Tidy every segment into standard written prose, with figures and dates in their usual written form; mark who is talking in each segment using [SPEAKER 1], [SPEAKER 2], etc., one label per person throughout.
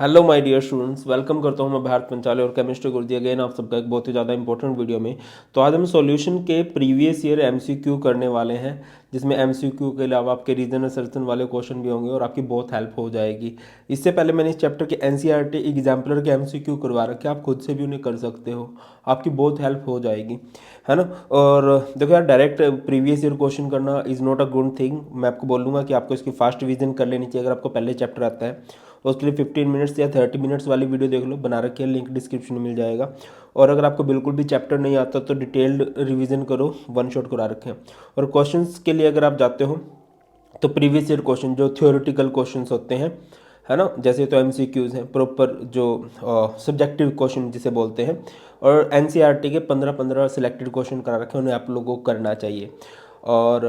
[SPEAKER 1] Hello my dear students, welcome करता हूं मैं भारत पंचाली और केमिस्ट्री गुरुजी अगेन आप सबका एक बहुत ही ज़्यादा इंपॉर्टेंट वीडियो में। तो आज हम सॉल्यूशन के प्रीवियस ईयर एमसीक्यू करने वाले हैं, जिसमें एमसीक्यू के अलावा आपके रीजन असर्शन वाले क्वेश्चन भी होंगे और आपकी बहुत हेल्प हो जाएगी। इससे पहले मैंने इस चैप्टर के एनसीईआरटी एग्जाम्पलर के एमसीक्यू करवा रखे, आप खुद से भी उन्हें कर सकते हो, आपकी बहुत हेल्प हो जाएगी, है ना। और देखो यार, डायरेक्ट प्रीवियस ईयर क्वेश्चन करना is not a good thing. मैं आपको बोलूँगा कि आपको इसकी फास्ट रिवीजन कर लेनी चाहिए। अगर आपको पहले चैप्टर आता है उसके लिए 15 मिनट्स या 30 मिनट्स वाली वीडियो देख लो, बना रखी है, लिंक डिस्क्रिप्शन में मिल जाएगा। और अगर आपको बिल्कुल भी चैप्टर नहीं आता तो डिटेल्ड रिवीजन करो, वन शॉट करा रखे हैं। और क्वेश्चंस के लिए अगर आप जाते हो तो प्रीवियस ईयर क्वेश्चन जो थ्योरेटिकल क्वेश्चंस होते हैं, है ना, जैसे तो एमसीक्यूज हैं प्रॉपर, जो सब्जेक्टिव क्वेश्चन जिसे बोलते हैं, और एनसीईआरटी के 15-15 सिलेक्टेड क्वेश्चन करा रखे हैं, उन्हें आप लोगों को करना चाहिए। और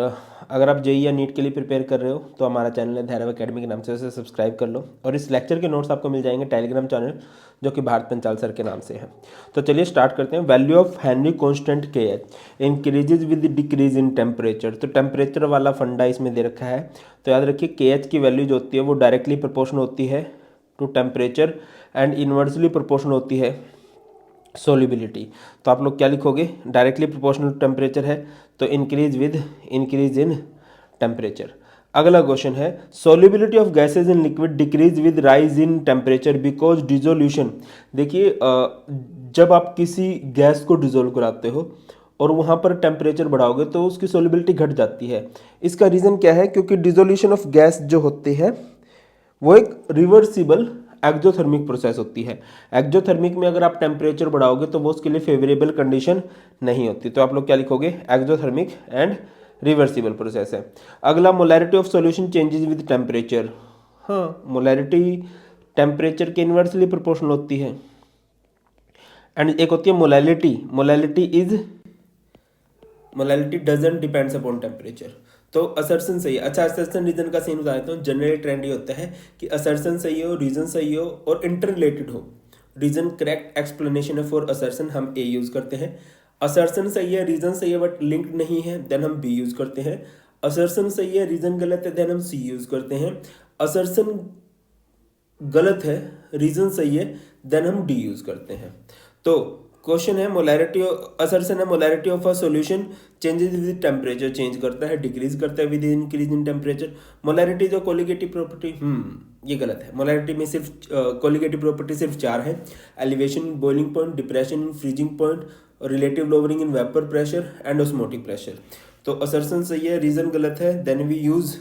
[SPEAKER 1] अगर आप जेईई या नीट के लिए प्रिपेयर कर रहे हो तो हमारा चैनल है धैर्य अकेडमी के नाम से, उसे सब्सक्राइब कर लो। और इस लेक्चर के नोट्स आपको मिल जाएंगे टेलीग्राम चैनल, जो कि भारत पंचाल सर के नाम से है। तो चलिए स्टार्ट करते हैं। वैल्यू ऑफ हेनरी कांस्टेंट के H increases with decrease in temperature. तो टेम्परेचर वाला फंडा इसमें दे रखा है। तो याद रखिए के एच की वैल्यू जो होती है वो डायरेक्टली प्रोपोर्शनल होती है to temperature and inversely proportional होती है सोल्यूबिलिटी। तो आप लोग क्या लिखोगे, डायरेक्टली प्रोपोर्शनल टेम्परेचर है तो इंक्रीज इन टेम्परेचर। अगला क्वेश्चन है solubility of gases in liquid decrease with rise in temperature because dissolution. देखिए, जब आप किसी गैस को डिजोल्व कराते हो और वहाँ पर टेम्परेचर बढ़ाओगे तो उसकी सोल्यूबिलिटी घट जाती है। इसका रीज़न क्या है? क्योंकि डिजोल्यूशन ऑफ गैस जो होती है वो एक रिवर्सिबल एक्जोथर्मिक प्रोसेस होती है। एक्जोथर्मिक में अगर आप टेम्परेचर बढ़ाओगे तो वो उसके लिए फेवरेबल कंडीशन नहीं होती। तो आप लोग क्या लिखोगे, एक्जोथर्मिक एंड रिवर्सिबल प्रोसेस है। अगला molarity of solution changes with temperature. हाँ, मोलैरिटी टेम्परेचर के इन्वर्सली प्रोपोर्शनल होती है। एंड एक होती है molality. Molality doesn't depends upon temperature. तो असर्शन सही है। अच्छा, असर्शन रीजन का सीन बता देता हूँ। जनरली ट्रेंड ये होता है कि असर्शन सही हो, रीजन सही हो और इंटर रिलेटेड हो। रीजन करेक्ट एक्सप्लेनेशन है फॉर असर्शन, हम ए यूज करते हैं। असर्शन सही है, रीजन सही है बट लिंक्ड नहीं है, देन हम बी यूज करते हैं। असर्शन सही है, रीजन गलत है, देन हम सी यूज करते हैं। असर्शन गलत है, रीजन सही है, देन हम डी यूज करते हैं। तो क्वेश्चन है मोलैरिटी, असर्शन है molarity of a solution changes with temperature, change करता है, डिक्रीज करता है with increase in temperature. Molarity जो कोलिगेटिव प्रॉपर्टी, ये गलत है। मोलैरिटी में सिर्फ कोलिगेटिव प्रॉपर्टी सिर्फ 4 है: elevation, boiling point, depression in freezing point, relative lowering in vapour pressure and osmotic pressure. तो असर्शन सही है, रीजन गलत है, देन वी यूज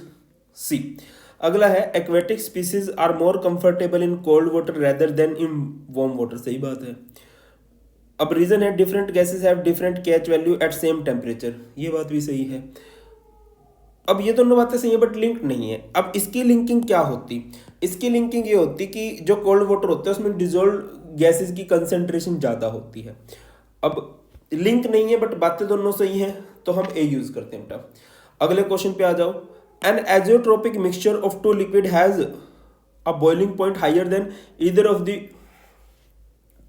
[SPEAKER 1] सी। अगला है aquatic species are more comfortable in cold water rather than in warm water. सही बात है। अब रीजन है different gases have different KH value at same temperature. ये बात भी सही है। अब ये दोनों बातें सही है बट लिंक नहीं है। अब इसकी लिंकिंग क्या होती? इसकी लिंकिंग ये होती कि जो कोल्ड वाटर होता है उसमें डिजोल्व गैसेस की कंसेंट्रेशन ज़्यादा होती है। अब लिंक नहीं है बट बातें दोनों सही हैं तो हम ए यूज करते हैं बेटा। अगले क्वेश्चन पे आ जाओ। An azeotropic mixture of two liquid has a boiling point higher than either of the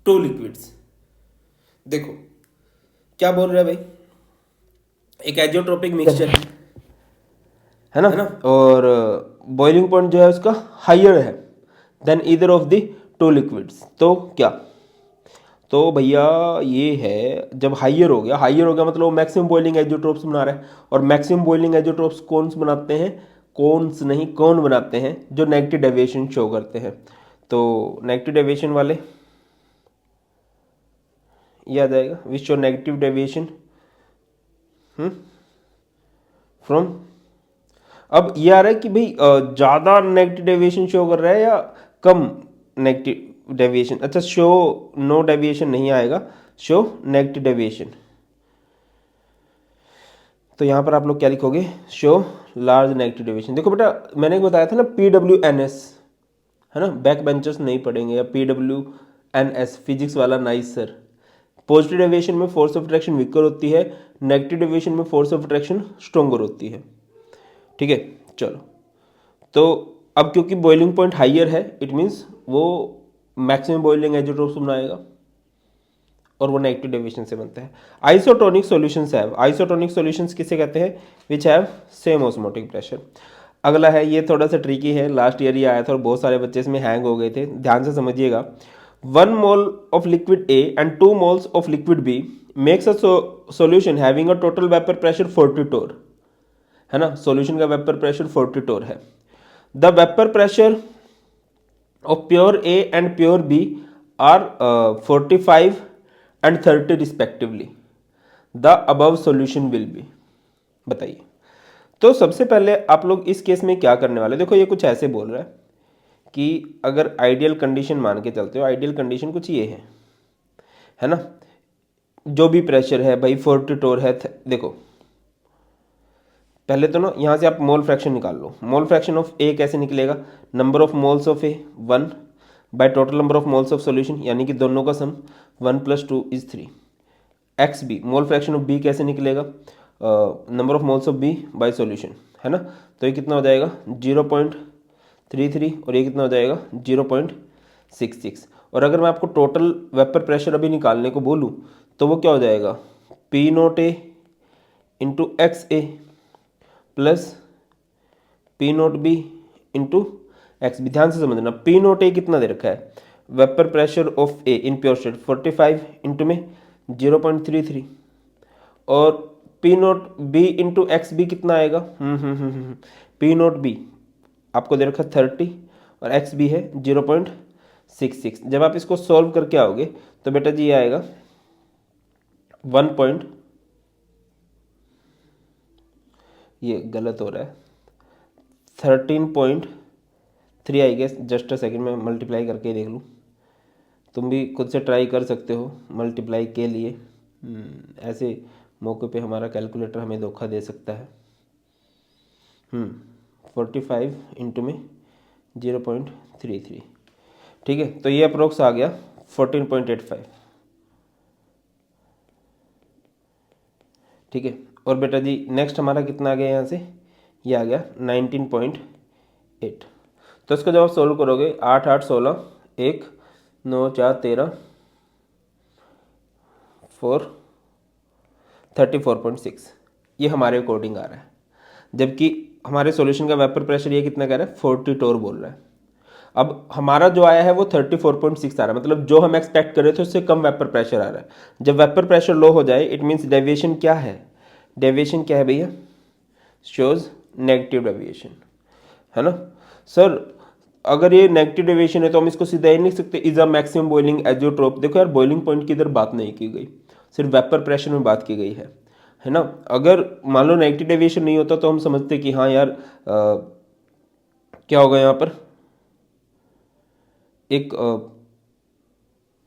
[SPEAKER 1] two liquids. देखो क्या बोल रहा है भाई, एक एजियोट्रोपिक मिक्सचर है ना, और बॉइलिंग पॉइंट जो है उसका हायर है then either of the two liquids. तो क्या? तो भैया ये है, जब हायर हो गया मतलब वो मैक्सिमम बॉइलिंग एजियोट्रोप्स बना रहा है। और मैक्सिमम बॉइलिंग एजियोट्रोप्स कौन से बनाते हैं? कौन नहीं, कौन बनाते हैं? जो नेगेटिव डेविएशन शो करते हैं। तो नेगेटिव डेविएशन वाले याद आएगा, which show negative deviation from. अब ये आ रहा है कि भाई ज़्यादा नेगेटिव डेविएशन शो कर रहा है या कम नेगेटिव डेविएशन। अच्छा, शो नो डेविएशन नहीं आएगा, शो नेगेटिव डेविएशन। तो यहाँ पर आप लोग क्या लिखोगे, शो लार्ज नेगेटिव डेविएशन। देखो बेटा, मैंने बताया था ना PWNS, है ना, बैक बेंचर्स नहीं पढ़ेंगे, या PWNS फिजिक्स वाला नाइस सर। पॉजिटिव डेविएशन में फोर्स ऑफ अट्रैक्शन वीकर होती है, नेगेटिव डेविएशन में फोर्स ऑफ अट्रैक्शन स्ट्रोंगर होती है। ठीक है, चलो। तो अब क्योंकि बॉइलिंग पॉइंट हाइयर है, इट मीन्स वो मैक्सिमम बॉइलिंग एजियोट्रोप्स बनाएगा और वो नेगेटिव डेविएशन से बनता है। Isotonic solutions have, isotonic solutions किसे कहते हैं? Which have same osmotic pressure. अगला है, ये थोड़ा सा ट्रिकी है, लास्ट ईयर ही आया था और बहुत सारे बच्चे इसमें हैंग हो गए थे, ध्यान से समझिएगा। 1 mole of liquid A and 2 moles of liquid B makes a solution having a total vapour pressure 40 torr, है ना। सॉल्यूशन का वेपर प्रेशर 40 टोर है। The vapour pressure of pure A and pure B are 45 and 30 respectively. The above solution will be. बताइए। तो सबसे पहले आप लोग इस केस में क्या करने वाले, देखो ये कुछ ऐसे बोल रहा है कि अगर आइडियल कंडीशन मान के चलते हो, आइडियल कंडीशन कुछ ये है ना, जो भी प्रेशर है भाई 40 टोर है। देखो पहले तो ना यहाँ से आप मोल फ्रैक्शन निकाल लो। मोल फ्रैक्शन ऑफ ए कैसे निकलेगा, number of moles of A 1 by total number of moles of solution, यानी कि दोनों का sum 1 + 2 = 3। X B, mole fraction of B कैसे निकलेगा, number of moles of B by solution, है ना। तो ये कितना हो जाएगा 0.33 और ये कितना हो जाएगा 0.66। और अगर मैं आपको टोटल वेपर प्रेशर अभी निकालने को बोलूँ तो वो क्या हो जाएगा P0A into X A plus P0B into X B. ध्यान से समझना, P0A कितना दे रखा है, vapour pressure of A in pure state 45 into में 0.33 और P0B इंटू एक्स बी कितना आएगा, P0B आपको दे रखा है 30 और एक्स बी है 0.66। जब आप इसको सॉल्व करके आओगे तो बेटा जी ये आएगा 1. ये गलत हो रहा है 13.3 I guess. Just a second में मल्टीप्लाई करके देख लूँ, तुम भी खुद से ट्राई कर सकते हो मल्टीप्लाई के लिए। ऐसे मौके पे हमारा कैलकुलेटर हमें धोखा दे सकता है। 45 इंटू में 0.33, ठीक है। तो ये अप्रोक्स आ गया 14.85, ठीक है। और बेटा जी नेक्स्ट हमारा कितना आ गया यहाँ से, ये आ गया 19.8। तो इसको जब आप सोल्व करोगे 8 8 16 1 9 4 13 4 34.6 ये हमारे अकॉर्डिंग आ रहा है, जबकि हमारे सॉल्यूशन का वेपर प्रेशर ये कितना कह रहा है 40 टोर बोल रहा है। अब हमारा जो आया है वो 34.6 आ रहा है, मतलब जो हम एक्सपेक्ट कर रहे थे उससे कम वेपर प्रेशर आ रहा है। जब वेपर प्रेशर लो हो जाए इट मीन्स डेविएशन क्या है, डेविएशन क्या है भैया, शोज नेगेटिव डेविएशन, है ना। सर अगर ये नेगेटिव डेविएशन है तो हम इसको सीधा ही नहीं सकते is a maximum boiling azeotrope. देखो यार बॉइलिंग पॉइंट की इधर बात नहीं की गई, सिर्फ वेपर प्रेशर में बात की गई है ना। अगर मान लो नेगेटिव डेविएशन नहीं होता तो हम समझते कि हाँ यार क्या होगा यहाँ पर एक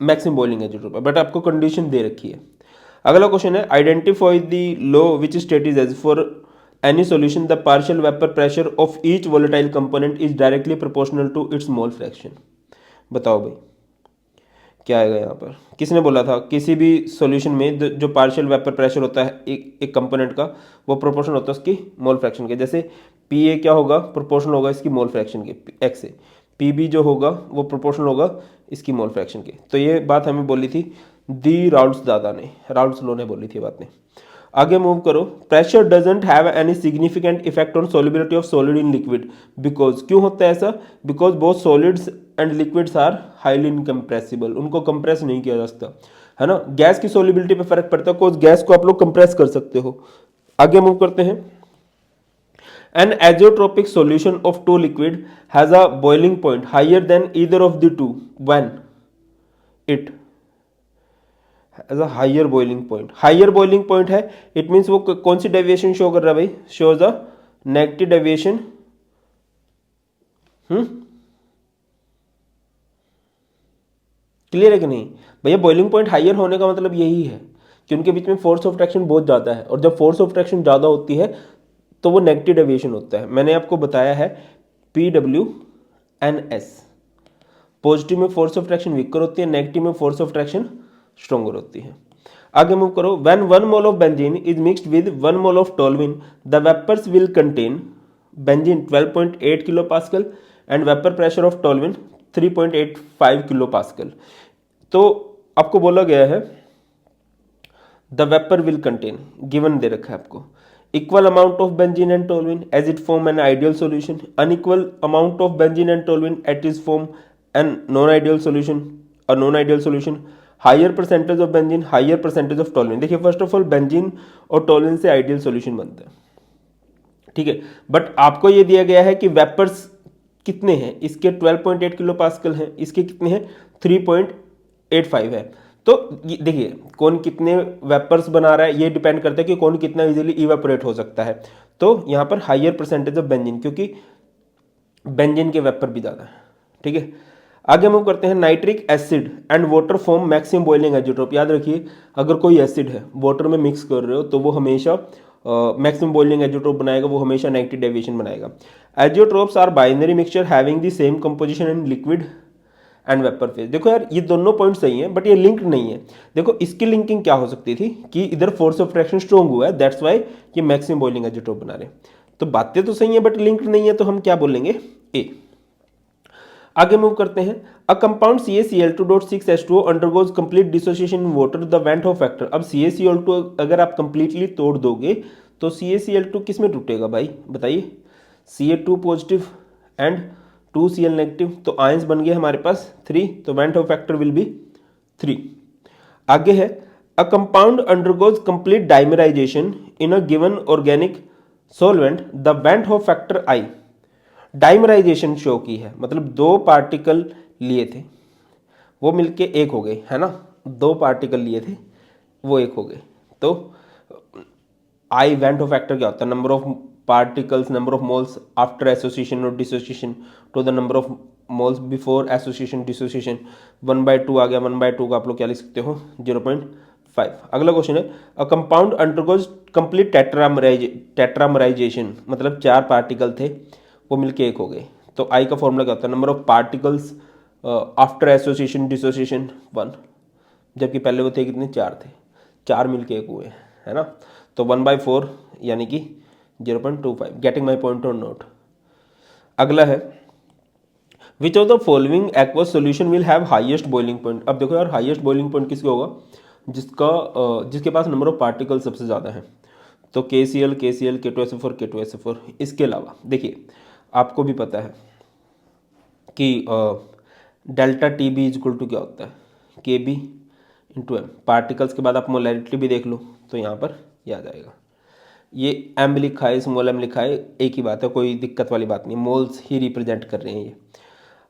[SPEAKER 1] मैक्सिमम बॉइलिंग एजियोट्रोप, बट आपको कंडीशन दे रखी है। अगला क्वेश्चन है identify the law which state as for any solution the partial vapour pressure of each volatile component is directly proportional to its mole fraction. बताओ भाई क्या आएगा यहाँ पर, किसने बोला था किसी भी सॉल्यूशन में जो पार्शियल वेपर प्रेशर होता है एक कंपोनेंट का वो प्रोपोर्शनल होता है उसकी मोल फ्रैक्शन के। जैसे पी ए क्या होगा, प्रोपोर्शनल होगा इसकी मोल फ्रैक्शन के एक्स से, पी बी जो होगा वो प्रोपोर्शनल होगा इसकी मोल फ्रैक्शन के। तो ये बात हमें बोली थी दी राउल्ट्स दादा ने, राउल्ट्स लॉ ने बोली थी बात ने। आगे मूव करो, pressure doesn't have any significant effect on solubility of solid in liquid because, क्यों होता है ऐसा, because both solids and liquids are highly incompressible, उनको कंप्रेस नहीं किया जा सकता, है ना। गैस की सॉल्युबिलिटी पे फर्क पड़ता है, बिकॉज गैस को आप लोग कंप्रेस कर सकते हो। आगे मूव करते हैं, an azeotropic solution of two liquid has a boiling point higher than either of the two when it has a higher boiling point। higher boiling point है it means वो कौन सी डेविएशन शो कर रहा है भाई, shows a negative deviation. Clear है कि नहीं भैया, बॉइलिंग पॉइंट हाइयर होने का मतलब यही है कि उनके बीच में फोर्स ऑफ ट्रैक्शन बहुत ज़्यादा है, और जब फोर्स ऑफ ट्रैक्शन ज़्यादा होती है तो वो नेगेटिव डेविएशन होता है। मैंने आपको बताया है PWNS, पॉजिटिव में फोर्स ऑफ ट्रैक्शन वीकर होती है, नेगेटिव में फोर्स ऑफ ट्रैक्शन स्ट्रॉन्गर होती है। आगे मूव करो, when 1 mole of benzene is mixed with 1 mole of toluene the vapours will contain benzene 12.8 kilo pascal and vapour pressure of toluene 3.85 kilo pascal. तो आपको बोला गया है the vapour will contain, given दे रखा है आपको, equal amount of benzene and toluene as it form an ideal solution, unequal amount of benzene and toluene at is form an non-ideal solution, a non-ideal solution, higher percentage of benzene, higher percentage of toluene। देखिए first of all benzene और toluene से ideal solution बनता है, ठीक है, but आपको ये दिया गया है कि वेपर्स कितने हैं, इसके 12.8 किलो पास्कल हैं, इसके कितने हैं 3.85 है। तो देखिए कौन कितने वेपर्स बना रहा है ये डिपेंड करता है कि कौन कितना इजीली इवेपोरेट हो सकता है। तो यहाँ पर हाइयर परसेंटेज ऑफ बेंजीन, क्योंकि बेंजीन के वेपर भी ज़्यादा है, ठीक है। आगे मूव करते हैं, nitric acid and water form maximum boiling azeotrope. याद रखिए अगर कोई एसिड है वाटर में मिक्स कर रहे हो तो वो हमेशा मैक्सिमम बॉइलिंग एजियोट्रोप बनाएगा, वो हमेशा नेगेटिव डेविएशन बनाएगा। Azeotropes are binary mixture having the same composition in liquid and vapour phase. देखो यार ये दोनों पॉइंट सही हैं बट ये लिंक्ड नहीं है। देखो इसकी लिंकिंग क्या हो सकती थी कि इधर फोर्स ऑफ फ्रैक्शन स्ट्रॉन्ग हुआ है, दैट्स वाई ये मैक्सिमम बॉइलिंग एजियोट्रोप बना रहे हैं। तो बातें तो सही है बट लिंक्ड नहीं है, तो हम क्या बोलेंगे ए। आगे मूव करते हैं, a compound CaCl2.6H2O undergoes complete dissociation in water, the went Hoff factor. अब CaCl2 अगर आप कंप्लीटली तोड़ दोगे तो CaCl2 किस में टूटेगा भाई बताइए, Ca2 positive and 2Cl negative, तो आयंस बन गए हमारे पास 3, तो went Hoff factor will be 3। आगे है, a compound undergoes complete dimerisation in a given organic solvent, the went Hoff factor I। Dimerisation show की है, मतलब दो पार्टिकल लिए थे वो मिलके एक हो गए, है ना, दो पार्टिकल लिए थे वो एक हो गए। तो आई वेंट होफ फैक्टर क्या होता है, number of particles, number of moles after association और dissociation to the number of moles before association dissociation. 1/2 आ गया, 1/2 का आप लोग क्या लिख सकते हो 0.5। अगला क्वेश्चन है, अ कंपाउंड अंडरगोज कंप्लीट टेट्रामराइजेशन, मतलब 4 पार्टिकल थे वो मिलके एक हो गए। तो आई का फॉर्मूला क्या होता है, number of particles after association dissociation 1, जबकि पहले वो थे कितने 4 थे, 4 मिलके एक हुए, है ना। तो 1/4 यानी कि 0.25। गेटिंग माई पॉइंट और नोट। अगला है, विच of the following aqueous solution will have highest boiling point. अब देखो यार हाईएस्ट बॉइलिंग पॉइंट किसका होगा, जिसके पास नंबर ऑफ पार्टिकल सबसे ज़्यादा है। तो KCl, K2SO4, K2SO4। इसके अलावा देखिए आपको भी पता है कि delta TB is equal to क्या होता है, KB इंटू M। पार्टिकल्स के बाद आप मोलैरिटी भी देख लो तो यहाँ पर ये आ जाएगा, ये M लिखा है, स्मॉल m लिखा है, एक ही बात है, कोई दिक्कत वाली बात नहीं, मोल्स ही रिप्रेजेंट कर रहे हैं ये।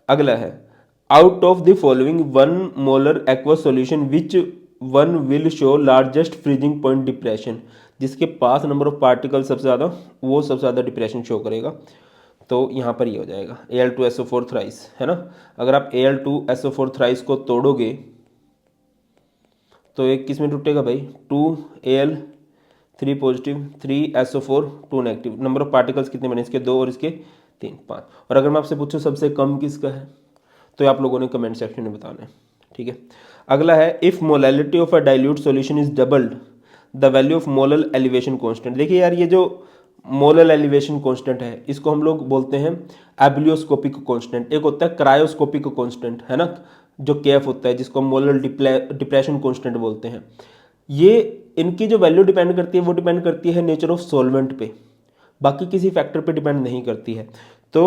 [SPEAKER 1] अगला है, out of the following 1 molar aqueous solution which one will show largest freezing point depression. जिसके पास नंबर ऑफ पार्टिकल सबसे ज़्यादा वो सबसे ज़्यादा डिप्रेशन शो करेगा। तो यहाँ पर ये हो जाएगा Al2SO4 थ्राइस, है ना। अगर आप Al2SO4 थ्राइस को तोड़ोगे तो एक किस में टूटेगा भाई, 2Al 3 positive 3SO4 2 negative. Number of particles कितने बने, इसके 2 और इसके 3 5। और अगर मैं आपसे पूछूं सबसे कम किसका है तो आप लोगों ने कमेंट सेक्शन में बताना है, ठीक है। अगला है, if molality of a dilute solution is doubled the value of molal elevation constant. देखिए यार ये जो मोलल एलिवेशन कांस्टेंट है इसको हम लोग बोलते हैं एब्लियोस्कोपिक कांस्टेंट। एक होता है क्रायोस्कोपिक कांस्टेंट, है ना, जो KF होता है, जिसको हम मोलल डिप्रेशन कांस्टेंट बोलते हैं। ये इनकी जो वैल्यू डिपेंड करती है वो डिपेंड करती है नेचर ऑफ सॉल्वेंट पे, बाकी किसी फैक्टर पे डिपेंड नहीं करती है। तो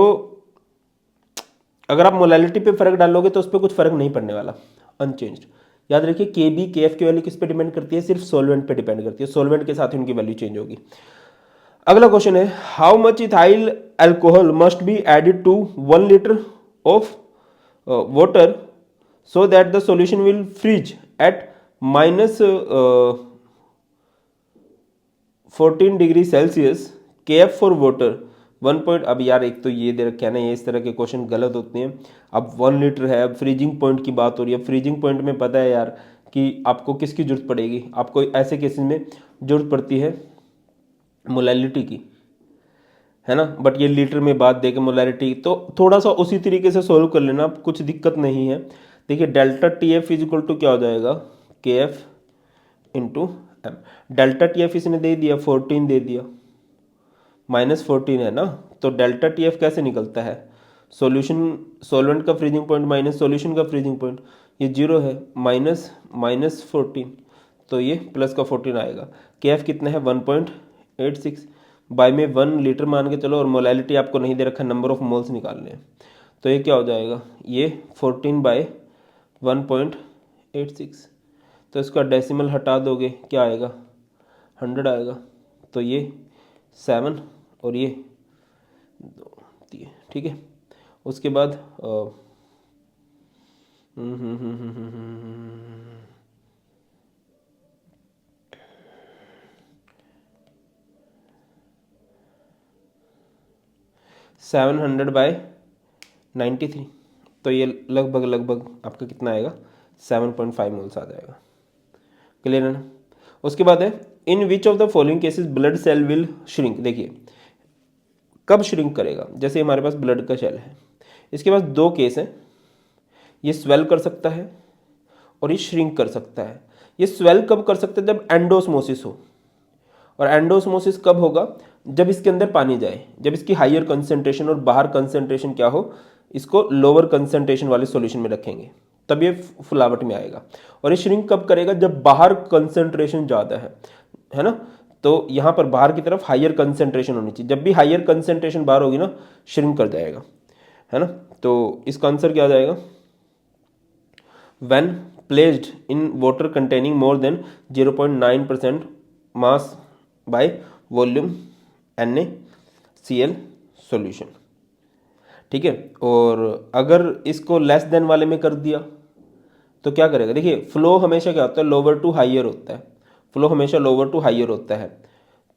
[SPEAKER 1] अगर आप मोलैलिटी पे फर्क डालोगे तो उस पर कुछ फर्क नहीं पड़ने वाला, अनचेंज्ड। याद रखिए KB KF की वैल्यू किस पे डिपेंड करती है, सिर्फ सॉल्वेंट पे डिपेंड करती है, सॉल्वेंट के साथ ही उनकी वैल्यू चेंज होगी। अगला क्वेश्चन है, how much ethyl alcohol must be added to 1 litre of water so that the solution will freeze at -14 degree Celsius. KF for water 1 point. अब यार एक तो ये दे रखा है ना, ये इस तरह के क्वेश्चन गलत होते हैं। अब 1 लीटर है, अब फ्रीजिंग पॉइंट की बात हो रही है। फ्रीजिंग पॉइंट में पता है यार कि आपको किसकी जरूरत पड़ेगी, आपको ऐसे केसेस में जरूरत पड़ती है मोलैलिटी की, है ना। बट ये लीटर में बात देके मोलैलिटी, तो थोड़ा सा उसी तरीके से सोल्व कर लेना, कुछ दिक्कत नहीं है। देखिए delta TF is equal to क्या हो जाएगा, KF into M। Delta TF इसने दे दिया 14 दे दिया, -14 है ना, तो डेल्टा TF कैसे निकलता है, सॉल्यूशन सॉल्वेंट का फ्रीजिंग पॉइंट माइनस सॉल्यूशन का फ्रीजिंग पॉइंट, ये 0 है, -14, तो ये प्लस का 14 आएगा। KF कितना है 1.8 1.86 बाय में 1 लीटर मान के चलो, और मोलैलिटी आपको नहीं दे रखा, नंबर ऑफ मोल्स निकालने हैं। तो ये क्या हो जाएगा, ये 14/1.86। तो इसका डेसिमल हटा दोगे, क्या आएगा, 100 आएगा। तो ये 7 और ये 2, ठीक है। उसके बाद 700/93, तो ये लगभग आपका कितना आएगा, 7.5 मोल्स आ जाएगा। क्लियर है ना। उसके बाद है in which of the following cases blood cell will shrink. देखिए कब श्रिंक करेगा, जैसे हमारे पास ब्लड का सेल है, इसके पास दो केस हैं, ये स्वेल कर सकता है और ये श्रिंक कर सकता है। ये स्वेल कब कर सकता है, जब एंडोस्मोसिस हो, और एंडोस्मोसिस कब होगा, जब इसके अंदर पानी जाए, जब इसकी हायर कंसंट्रेशन और बाहर कंसंट्रेशन क्या हो, इसको लोअर कंसंट्रेशन वाले सॉल्यूशन में रखेंगे, तब ये फुलावट में आएगा। और ये श्रिंक कब करेगा, जब बाहर कंसंट्रेशन ज़्यादा है ना। तो यहाँ पर बाहर की तरफ हायर कंसंट्रेशन होनी चाहिए, जब भी हायर कंसंट्रेशन बाहर होगी ना, श्रिंक कर जाएगा, है ना। तो इसका आंसर क्या आ जाएगा, when placed in water containing more than 0.9% mass by volume NaCl solution, ठीक है। और अगर इसको लेस देन वाले में कर दिया तो क्या करेगा, देखिए फ्लो हमेशा क्या होता है, लोअर टू हाइयर होता है, फ्लो हमेशा लोअर टू हाइयर होता है,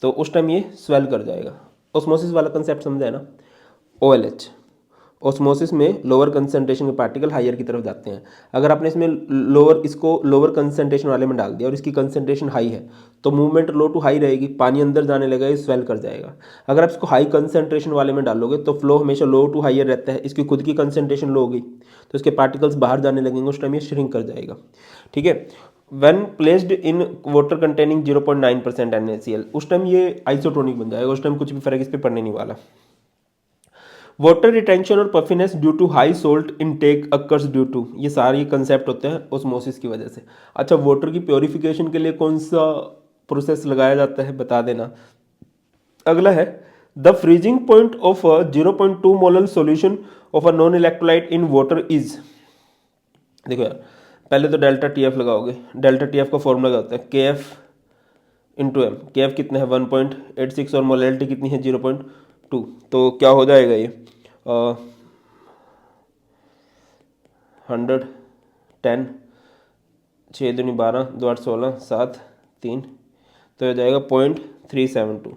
[SPEAKER 1] तो उस टाइम ये स्वेल कर जाएगा। ऑस्मोसिस वाला कंसेप्ट समझा है ना। OLH, ऑस्मोसिस में लोअर कंसंट्रेशन के पार्टिकल हायर की तरफ जाते हैं। अगर आपने इसमें इसको लोअर कंसंट्रेशन वाले में डाल दिया और इसकी कंसंट्रेशन हाई है, तो मूवमेंट लो टू हाई रहेगी, पानी अंदर जाने लगेगा, ये स्वेल कर जाएगा। अगर आप इसको हाई कंसंट्रेशन वाले में डालोगे तो फ्लो हमेशा लो टू हाइयर रहता है, इसकी खुद की कंसंट्रेशन लो हो गई तो इसके पार्टिकल्स बाहर जाने लगेंगे, उस टाइम ये श्रिंक कर जाएगा, ठीक है। When placed in water containing 0.9% NaCl, उस टाइम ये आइसोटोनिक बन जाएगा, उस टाइम कुछ भी फर्क इस पर पड़ने नहीं वाला। वाटर रिटेंशन और puffiness due to high salt intake occurs due to, ये सारे कंसेप्ट होते हैं ओस्मोसिस की वजह से। अच्छा, वाटर की प्योरिफिकेशन के लिए कौन सा प्रोसेस लगाया जाता है, बता देना। अगला है the freezing point of 0.2 molar solution of a non electrolyte in water is. देखो यार, पहले तो डेल्टा TF लगाओगे। डेल्टा TF का फॉर्मूला क्या होता है, KF इंटू एम। KF कितना है 1.86 और मोलैलिटी कितनी है 0.2, तो क्या हो जाएगा ये 110, 6 दूनी 12, 2 8 16, 7 3, तो हो जाएगा 0.372,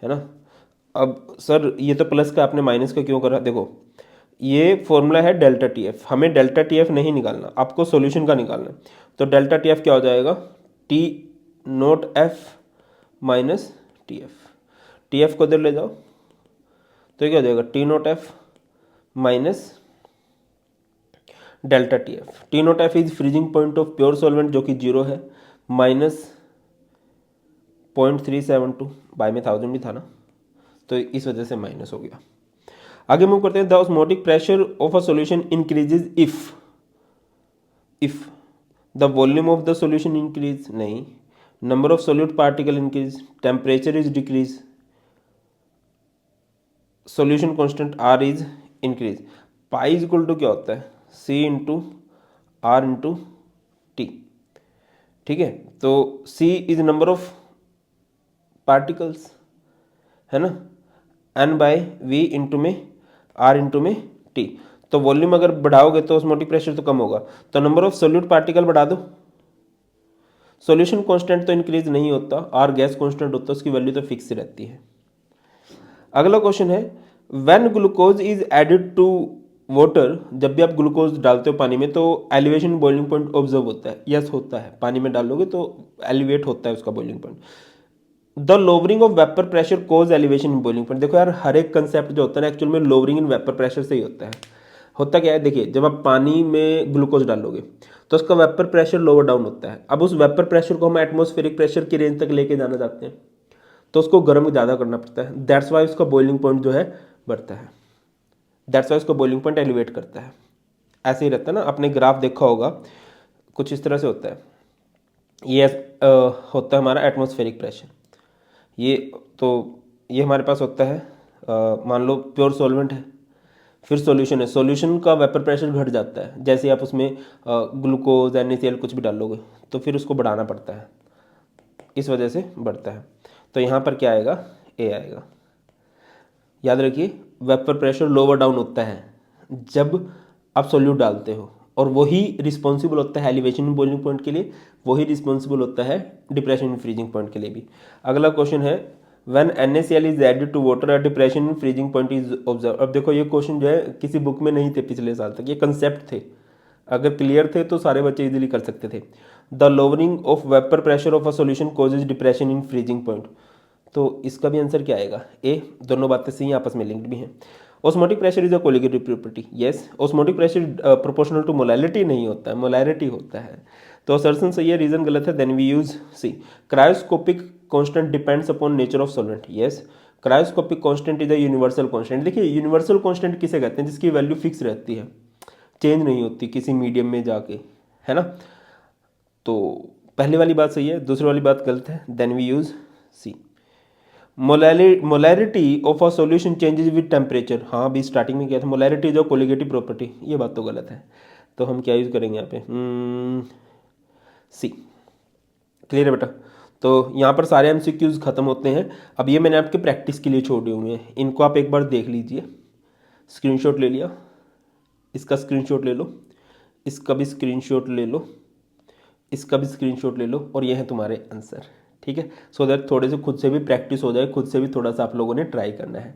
[SPEAKER 1] है ना। अब सर ये तो प्लस का, आपने माइनस का क्यों करा, देखो ये फॉर्मूला है डेल्टा TF, हमें डेल्टा TF नहीं निकालना, आपको सॉल्यूशन का निकालना है। तो डेल्टा TF क्या हो जाएगा, T0F माइनस TF को इधर ले जाओ, तो क्या हो जाएगा T0F minus delta T0F is freezing point of pure solvent जो कि 0 है, माइनस 0.372, बाय में 1000 भी था ना, तो इस वजह से माइनस हो गया। आगे मूव करते हैं। The osmotic pressure of a solution increases if the volume of the solution increase, नहीं, number of solute particle increase, temperature is decrease, solution constant R is increase. Pi is equal to क्या होता है, C into R into T, ठीक है। तो C is number of particles, है ना, N by V into में R into में T। तो वॉल्यूम अगर बढ़ाओगे तो ऑस्मोटिक प्रेशर तो कम होगा, तो नंबर ऑफ सोल्यूट पार्टिकल बढ़ा दो। सॉल्यूशन कांस्टेंट तो इंक्रीज नहीं होता, R गैस कांस्टेंट होता है, उसकी वैल्यू तो फिक्स रहती है। अगला क्वेश्चन है when glucose is added to water, जब भी आप ग्लूकोज डालते हो पानी में तो एलिवेशन बॉइलिंग पॉइंट ऑब्जर्व होता है, यस होता है, पानी में डालोगे तो एलिवेट होता है उसका boiling point. The lowering of vapour pressure cause elevation in boiling point. देखो यार, हर एक कंसेप्ट जो होता है ना एक्चुअल में लोवरिंग इन वेपर प्रेशर से ही होता है। होता क्या है, देखिए जब आप पानी में ग्लूकोज डालोगे तो उसका वेपर प्रेशर लोअर डाउन होता है। अब उस वेपर प्रेशर को हम एटमॉस्फेरिक प्रेशर की रेंज तक लेके जाना चाहते हैं तो उसको गर्म ज़्यादा करना पड़ता है, दैट्स वाई उसका बॉइलिंग पॉइंट जो है बढ़ता है, दैट्स वाई उसका बॉइलिंग पॉइंट एलिवेट करता है। ऐसे ही रहता है ना, आपने ग्राफ देखा होगा कुछ इस तरह से होता है। ये होता है हमारा एटमॉस्फेरिक प्रेशर, ये तो ये हमारे पास होता है मान लो प्योर सॉल्वेंट है, फिर सॉल्यूशन है, सॉल्यूशन का वेपर प्रेशर घट जाता है, जैसे आप उसमें ग्लूकोज NaCl कुछ भी डालोगे तो फिर उसको बढ़ाना पड़ता है, इस वजह से बढ़ता है। तो यहाँ पर क्या आएगा, ए आएगा। याद रखिए वेपर प्रेशर लोअर डाउन होता है जब आप सोल्यूट डालते हो, और वही रिस्पॉन्सिबल होता है एलिवेशन इन बॉइलिंग पॉइंट के लिए, वही रिस्पॉन्सिबल होता है डिप्रेशन इन फ्रीजिंग पॉइंट के लिए भी। अगला क्वेश्चन है when NaCl is added to water depression in freezing point is observe. अब देखो ये क्वेश्चन जो है किसी बुक में नहीं थे पिछले साल तक, ये कंसेप्ट थे, अगर क्लियर थे तो सारे बच्चे इजीली कर सकते थे। The lowering of vapour pressure of a solution causes depression in freezing point, तो इसका भी आंसर क्या आएगा, ए। दोनों बातें सही आपस में लिंक्ड भी हैं। Osmotic pressure is a colligative property, yes. Osmotic pressure proportional to molarity नहीं होता है, मोलैरिटी होता है, तो असर्शन सही है, रीजन गलत है, then we use C. Cryoscopic constant depends upon nature of solvent, yes. Cryoscopic constant is a universal constant. देखिए यूनिवर्सल कांस्टेंट किसे कहते हैं, जिसकी वैल्यू फिक्स रहती है, चेंज नहीं होती किसी मीडियम में जाके, है ना। तो पहली वाली बात सही है, दूसरी वाली बात गलत है, then we use C. Molarity of a solution changes with temperature, हाँ अभी स्टार्टिंग में किया था, मोलैरिटी जो कोलिगेटिव प्रॉपर्टी, ये बात तो गलत है, तो हम क्या यूज़ करेंगे यहाँ पे, सी। क्लियर है बेटा। तो यहाँ पर सारे MCQs खत्म होते हैं। अब ये मैंने आपके प्रैक्टिस के लिए छोड़े हुए हैं, इनको आप एक बार देख लीजिए। स्क्रीनशॉट ले लिया, इसका स्क्रीनशॉट ले लो, इसका भी स्क्रीनशॉट ले लो, इसका भी स्क्रीनशॉट ले लो, और ये है तुम्हारे आंसर, ठीक है। सो दैट थोड़े से खुद से भी प्रैक्टिस हो जाए, खुद से भी थोड़ा सा आप लोगों ने ट्राई करना है।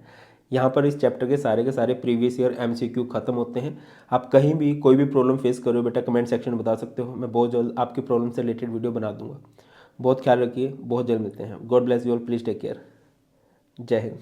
[SPEAKER 1] यहाँ पर इस चैप्टर के सारे प्रीवियस ईयर MCQ खत्म होते हैं। आप कहीं भी कोई भी प्रॉब्लम फेस करो बेटा, कमेंट सेक्शन में बता सकते हो, मैं बहुत जल्द आपकी प्रॉब्लम से रिलेटेड वीडियो बना दूंगा। बहुत ख्याल रखिए, बहुत जल्द मिलते हैं। God bless you all, please take care. जय हिंद।